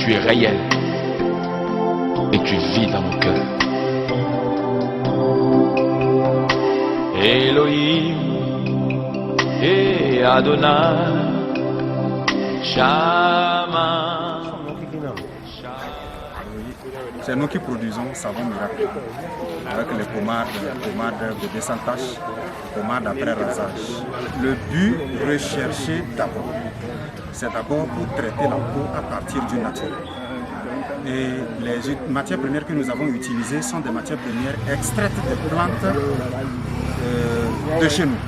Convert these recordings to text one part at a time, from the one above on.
tu es réel et tu vis dans mon cœur. Elohim et Adonai Shama. C'est nous qui produisons savon miracle avec les pommades de descentache, pommades après rasage. Le but recherché d'abord, c'est d'abord pour traiter la peau à partir du naturel. Et les matières premières que nous avons utilisées sont des matières premières extraites des plantes de chez nous.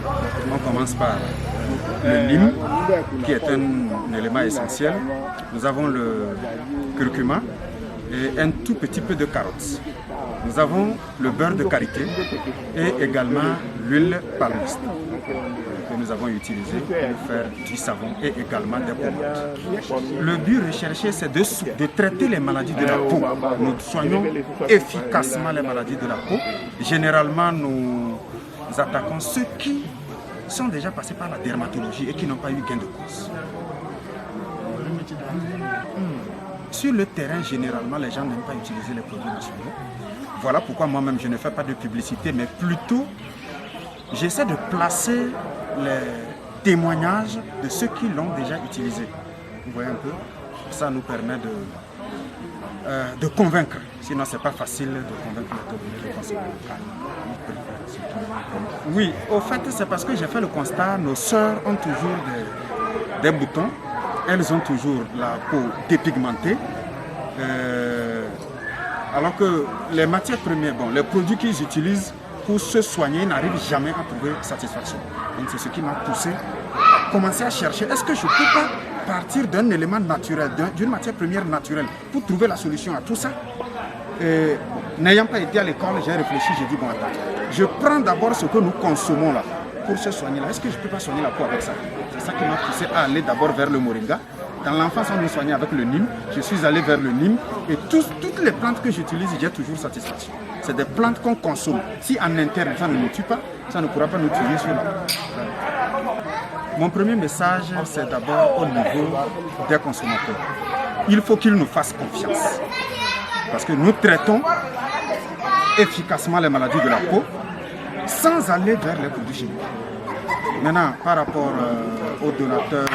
On commence par le lime, qui est un élément essentiel. Nous avons le curcuma et un tout petit peu de carottes. Nous avons le beurre de karité et également l'huile palmiste que nous avons utilisé pour faire du savon et également des pommades. Le but recherché, c'est de traiter les maladies de la peau. Nous soignons efficacement les maladies de la peau. Généralement, nous attaquons ceux qui sont déjà passés par la dermatologie et qui n'ont pas eu gain de cause. Sur le terrain, généralement, les gens n'aiment pas utiliser les produits nationaux. Voilà pourquoi moi-même, je ne fais pas de publicité, mais plutôt, j'essaie de placer les témoignages de ceux qui l'ont déjà utilisé. Vous voyez un peu? Ça nous permet de convaincre. Sinon, ce n'est pas facile de convaincre les consommateurs. Oui, au fait, c'est parce que j'ai fait le constat, nos sœurs ont toujours des boutons. Elles ont toujours la peau dépigmentée, alors que les matières premières, les produits qu'ils utilisent pour se soigner n'arrivent jamais à trouver satisfaction. Donc c'est ce qui m'a poussé à commencer à chercher, est-ce que je ne peux pas partir d'un élément naturel, d'une matière première naturelle pour trouver la solution à tout ça? N'ayant pas été à l'école, j'ai réfléchi, j'ai dit bon attends, je prends d'abord ce que nous consommons là, pour se soigner là. Est-ce que je ne peux pas soigner la peau avec ça? C'est ça qui m'a poussé à aller d'abord vers le moringa. Dans l'enfance, on nous soignait avec le nîmes. Je suis allé vers le nîmes et toutes les plantes que j'utilise, j'ai toujours satisfaction. C'est des plantes qu'on consomme. Si en interne, ça ne nous tue pas, ça ne pourra pas nous tuer sur la peau. Mon premier message, c'est d'abord au niveau des consommateurs. Il faut qu'ils nous fassent confiance. Parce que nous traitons efficacement les maladies de la peau sans aller vers les produits chimiques. Maintenant, par rapport aux donateurs,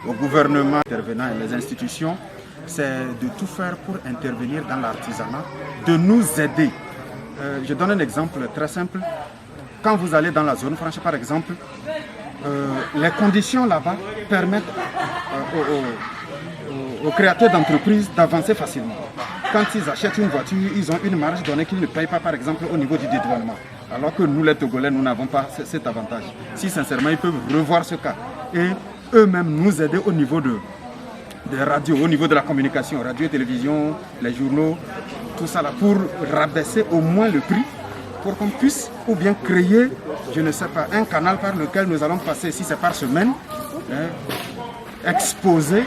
au gouvernement intervenant et les institutions, c'est de tout faire pour intervenir dans l'artisanat, de nous aider. Je donne un exemple très simple. Quand vous allez dans la zone franche, par exemple, les conditions là-bas permettent aux créateurs d'entreprises d'avancer facilement. Quand ils achètent une voiture, ils ont une marge donnée qu'ils ne payent pas, par exemple, au niveau du dédouanement. Alors que nous, les Togolais, nous n'avons pas cet avantage. Si sincèrement, ils peuvent revoir ce cas et eux-mêmes nous aider au niveau des radios, au niveau de la communication, radio et télévision, les journaux, tout ça là, pour rabaisser au moins le prix, pour qu'on puisse ou bien créer, je ne sais pas, un canal par lequel nous allons passer, si c'est par semaine, exposer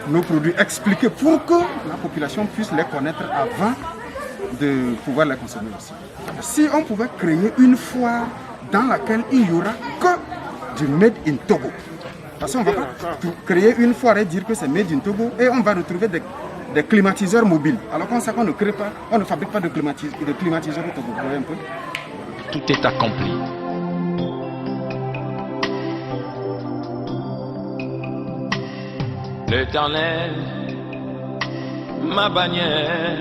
nos produits, expliquer pour que la population puisse les connaître avant de pouvoir les consommer aussi. Si on pouvait créer une foire dans laquelle il n'y aura que du Made in Togo, parce qu'on ne va pas créer une foire et dire que c'est Made in Togo et on va retrouver des climatiseurs mobiles, alors qu'on sait qu'on ne crée pas, on ne fabrique pas de climatiseurs au Togo. Vous voyez un peu? Tout est accompli. L'Éternel, ma bannière,